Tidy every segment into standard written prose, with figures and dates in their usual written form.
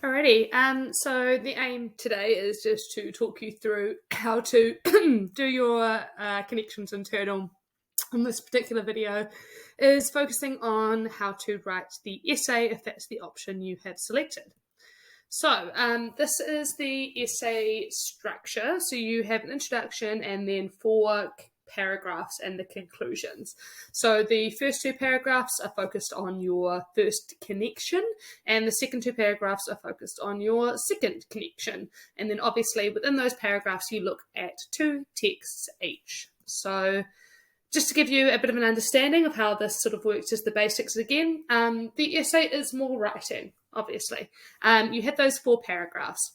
Alrighty, so the aim today is just to talk you through how to do your connections internal. In this particular video is focusing on how to write the essay if that's the option you have selected. So this is the essay structure. So you have an introduction and then 4 paragraphs and the conclusions. So the first 2 paragraphs are focused on your first connection, and the second 2 paragraphs are focused on your second connection. And then obviously within those paragraphs you look at 2 texts each. So just to give you a bit of an understanding of how this sort of works as the basics again, the essay is more writing, obviously. You have those 4 paragraphs.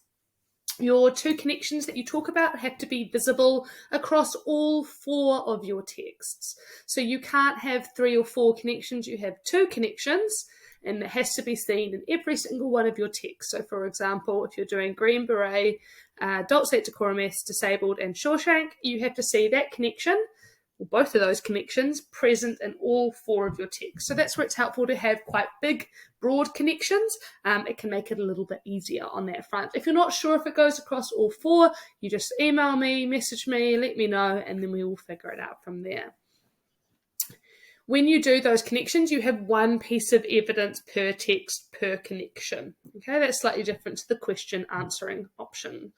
Your 2 connections that you talk about have to be visible across all 4 of your texts. So you can't have 3 or 4 connections, you have 2 connections, and it has to be seen in every single one of your texts. So for example, if you're doing Green Beret, Adults at Decorum S, Disabled, and Shawshank, you have to see that connection, or both of those connections, present in all 4 of your texts. So that's where it's helpful to have quite big, broad connections. It can make it a little bit easier on that front. If you're not sure if it goes across all 4, you just email me, message me, let me know, and then we will figure it out from there. When you do those connections, you have 1 piece of evidence per text per connection. Okay, that's slightly different to the question answering option.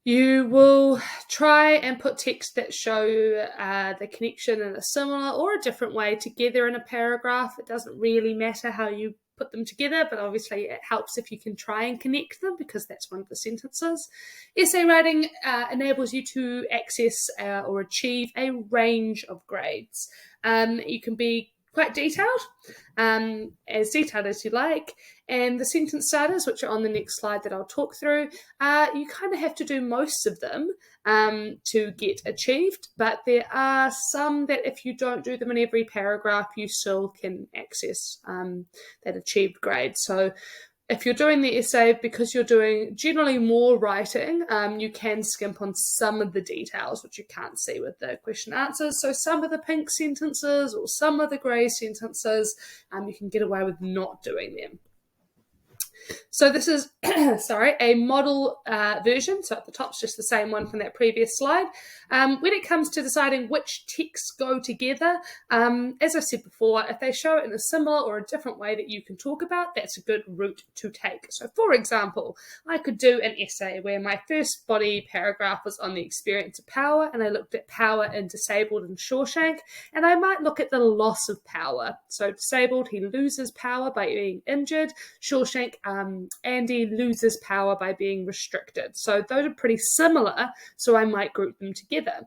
You will try and put text that show the connection in a similar or a different way together in a paragraph. It doesn't really matter how you put them together, but obviously it helps if you can try and connect them because that's one of the sentences. Essay writing enables you to access or achieve a range of grades. You can be quite detailed as you like, and the sentence starters, which are on the next slide that I'll talk through, you kind of have to do most of them to get achieved, but there are some that if you don't do them in every paragraph, you still can access that achieved grade. So if you're doing the essay, because you're doing generally more writing, you can skimp on some of the details, which you can't see with the question answers. So some of the pink sentences or some of the grey sentences, you can get away with not doing them. So this is, a model version. So at the top's just the same one from that previous slide. When it comes to deciding which texts go together, as I said before, if they show it in a similar or a different way that you can talk about, that's a good route to take. So for example, I could do an essay where my first body paragraph was on the experience of power, and I looked at power in Disabled and Shawshank, and I might look at the loss of power. So Disabled, he loses power by being injured. Shawshank, Andy loses power by being restricted. So those are pretty similar, so I might group them together.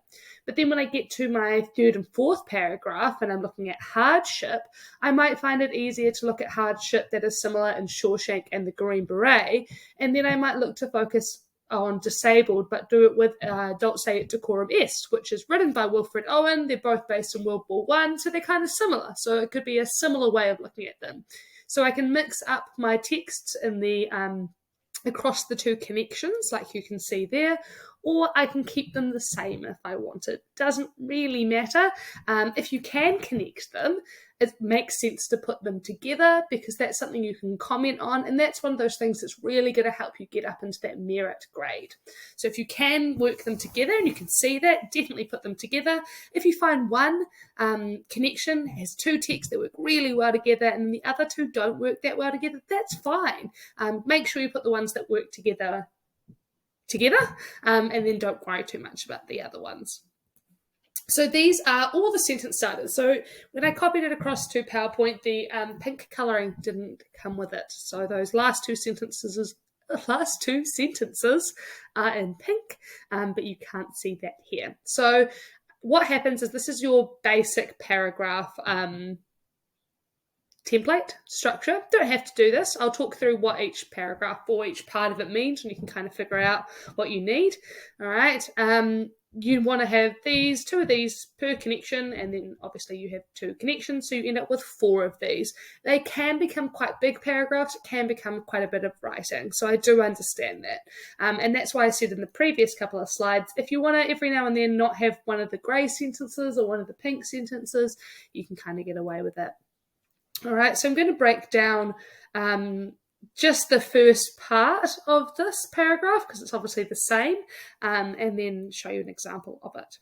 But then when I get to my 3rd and 4th paragraph and I'm looking at hardship, I might find it easier to look at hardship that is similar in Shawshank and the Green Beret, and then I might look to focus on Disabled, but do it with Adults at Decorum S, which is written by Wilfred Owen. They're both based in World War I, so they're kind of similar. So it could be a similar way of looking at them. So I can mix up my texts in the across the 2 connections, like you can see there, or I can keep them the same if I want it. Doesn't really matter. If you can connect them, it makes sense to put them together because that's something you can comment on, and that's one of those things that's really going to help you get up into that merit grade. So if you can work them together and you can see that, definitely put them together. If you find one connection has 2 texts that work really well together and the other 2 don't work that well together, that's fine. Make sure you put the ones that work together, and then don't worry too much about the other ones. So these are all the sentence starters. So when I copied it across to PowerPoint, the pink colouring didn't come with it. So those last two sentences are in pink, but you can't see that here. So what happens is this is your basic paragraph template structure. Don't have to do this. I'll talk through what each paragraph or each part of it means, and you can kind of figure out what you need. All right. You want to have 2 of these per connection, and then obviously you have 2 connections, so you end up with 4 of these. They can become quite big paragraphs. It can become quite a bit of writing, so I do understand that. And that's why I said in the previous couple of slides, if you want to every now and then not have one of the grey sentences or one of the pink sentences, you can kind of get away with it. All right, so I'm going to break down just the first part of this paragraph, because it's obviously the same, and then show you an example of it.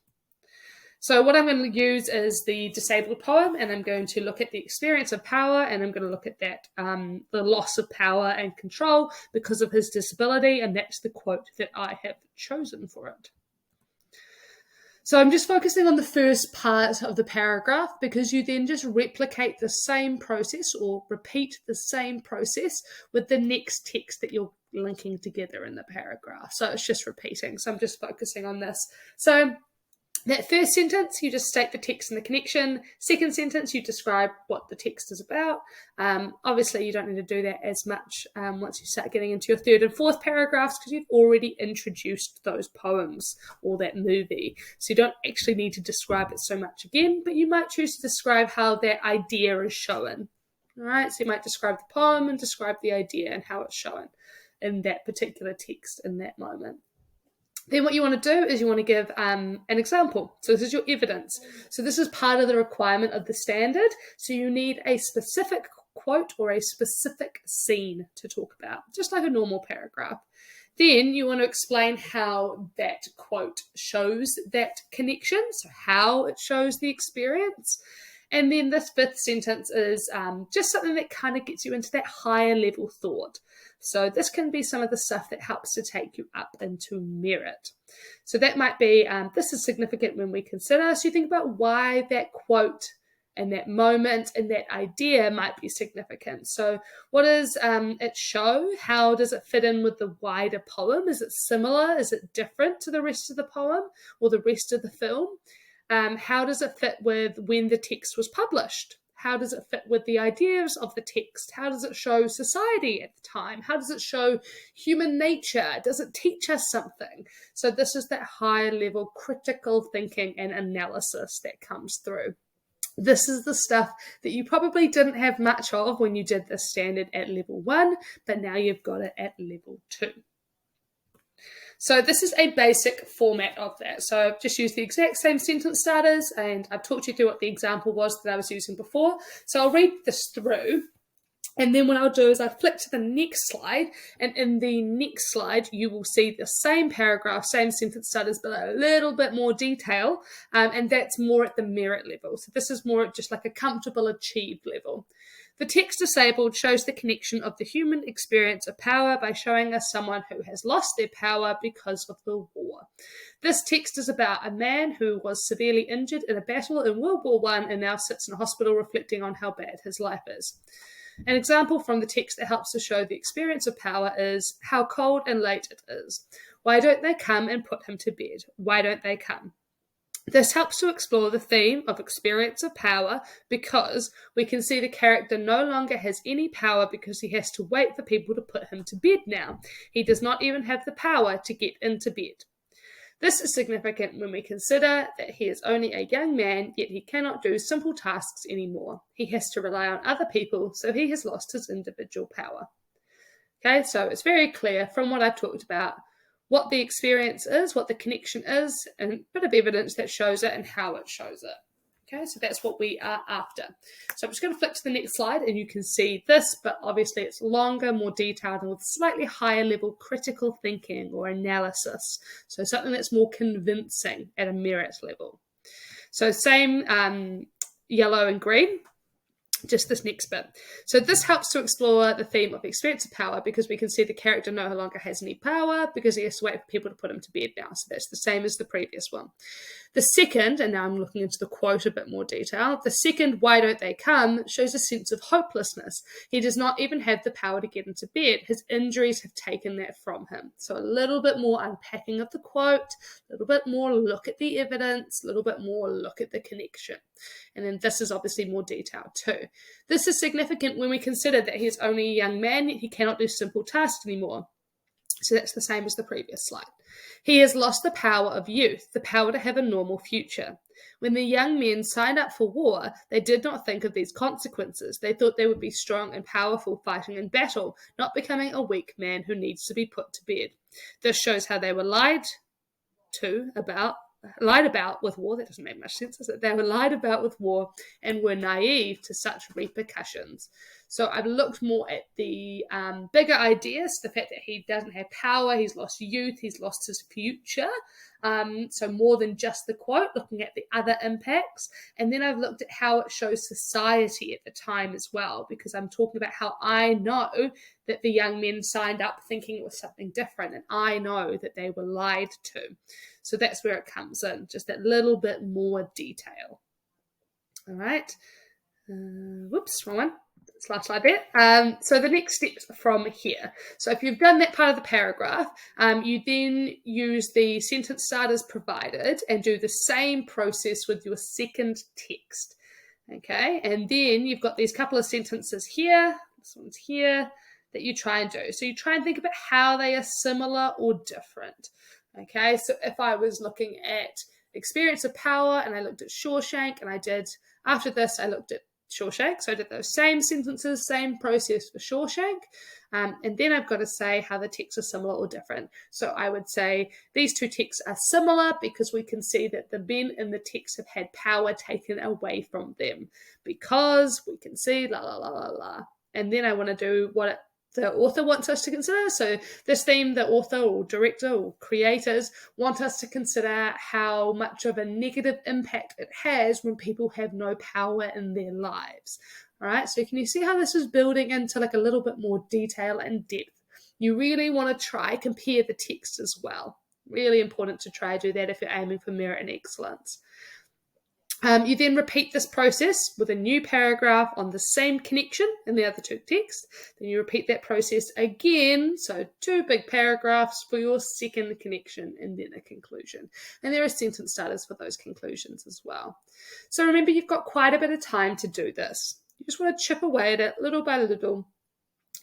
So what I'm going to use is the disabled poem, and I'm going to look at the experience of power, and I'm going to look at that, the loss of power and control because of his disability, and that's the quote that I have chosen for it. So I'm just focusing on the first part of the paragraph because you then just replicate the same process or repeat the same process with the next text that you're linking together in the paragraph. So it's just repeating. So I'm just focusing on this. So that first sentence, you just state the text and the connection. Second sentence, you describe what the text is about. Obviously, you don't need to do that as much once you start getting into your third and fourth paragraphs because you've already introduced those poems or that movie. So you don't actually need to describe it so much again, but you might choose to describe how that idea is shown. All right, so you might describe the poem and describe the idea and how it's shown in that particular text in that moment. Then what you want to do is you want to give an example. So this is your evidence. So this is part of the requirement of the standard. So you need a specific quote or a specific scene to talk about, just like a normal paragraph. Then you want to explain how that quote shows that connection, so how it shows the experience. And then this fifth sentence is just something that kind of gets you into that higher level thought. So this can be some of the stuff that helps to take you up into merit. So that might be, this is significant when we consider. So you think about why that quote and that moment and that idea might be significant. So what does it show? How does it fit in with the wider poem? Is it similar? Is it different to the rest of the poem or the rest of the film? How does it fit with when the text was published? How does it fit with the ideas of the text? How does it show society at the time? How does it show human nature? Does it teach us something? So this is that higher level critical thinking and analysis that comes through. This is the stuff that you probably didn't have much of when you did this standard at level 1, but now you've got it at level 2. So this is a basic format of that. So I've just used the exact same sentence starters and I've talked you through what the example was that I was using before. So I'll read this through and then what I'll do is I'll flick to the next slide, and in the next slide you will see the same paragraph, same sentence starters, but a little bit more detail, and that's more at the merit level. So this is more just like a comfortable achieved level. The text disabled shows the connection of the human experience of power by showing us someone who has lost their power because of the war. This text is about a man who was severely injured in a battle in World War I and now sits in a hospital reflecting on how bad his life is. An example from the text that helps to show the experience of power is how cold and late it is. Why don't they come and put him to bed? Why don't they come? This helps to explore the theme of experience of power because we can see the character no longer has any power because he has to wait for people to put him to bed now. He does not even have the power to get into bed. This is significant when we consider that he is only a young man, yet he cannot do simple tasks anymore. He has to rely on other people, so he has lost his individual power. Okay, so it's very clear from what I've talked about what the experience is, what the connection is, and a bit of evidence that shows it and how it shows it. Okay, so that's what we are after. So I'm just going to flick to the next slide and you can see this, but obviously it's longer, more detailed, and with slightly higher level critical thinking or analysis. So something that's more convincing at a merit level. So same yellow and green. Just this next bit. So this helps to explore the theme of experience of power because we can see the character no longer has any power because he has to wait for people to put him to bed now. So that's the same as the previous one. The second, and now I'm looking into the quote a bit more detail, the second, why don't they come, shows a sense of hopelessness. He does not even have the power to get into bed. His injuries have taken that from him. So a little bit more unpacking of the quote, a little bit more look at the evidence, a little bit more look at the connection. And then this is obviously more detailed too. This is significant when we consider that he's only a young man, yet he cannot do simple tasks anymore. So that's the same as the previous slide. He has lost the power of youth, the power to have a normal future. When the young men signed up for war, they did not think of these consequences. They thought they would be strong and powerful fighting in battle, not becoming a weak man who needs to be put to bed. This shows how they were lied to about about with war. That doesn't make much sense, does it? They were lied about with war and were naive to such repercussions. So I've looked more at the bigger ideas, the fact that he doesn't have power, he's lost youth, he's lost his future. So more than just the quote, looking at the other impacts. And then I've looked at how it shows society at the time as well, because I'm talking about how I know that the young men signed up thinking it was something different, and I know that they were lied to. So that's where it comes in, just that little bit more detail. All right. Whoops, wrong one. It's last slide there. So the next steps from here. So if you've done that part of the paragraph, you then use the sentence starters provided and do the same process with your second text. Okay, and then you've got these couple of sentences here, this one's here, that you try and do. So you try and think about how they are similar or different. Okay, so if I was looking at experience of power and I looked at Shawshank, and after this I looked at Shawshank, so I did those same sentences, same process for Shawshank, and then I've got to say how the texts are similar or different. So I would say these two texts are similar because we can see that the men in the text have had power taken away from them, because we can see la la la la la. And then I want to do what the author wants us to consider. So this theme, the author or director or creators want us to consider how much of a negative impact it has when people have no power in their lives. All right, so can you see how this is building into like a little bit more detail and depth? You really want to try compare the text as well. Really important to try to do that if you're aiming for merit and excellence. You then repeat this process with a new paragraph on the same connection in the other two texts. Then you repeat that process again, so 2 big paragraphs for your second connection and then a conclusion. And there are sentence starters for those conclusions as well. So remember, you've got quite a bit of time to do this. You just want to chip away at it little by little.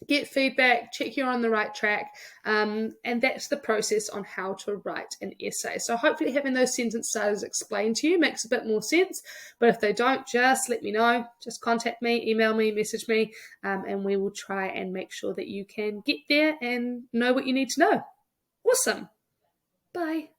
Get feedback, check you're on the right track, and that's the process on how to write an essay. So hopefully having those sentence starters explained to you makes a bit more sense, but if they don't, just let me know. Just contact me, email me, message me, and we will try and make sure that you can get there and know what you need to know. Awesome. Bye.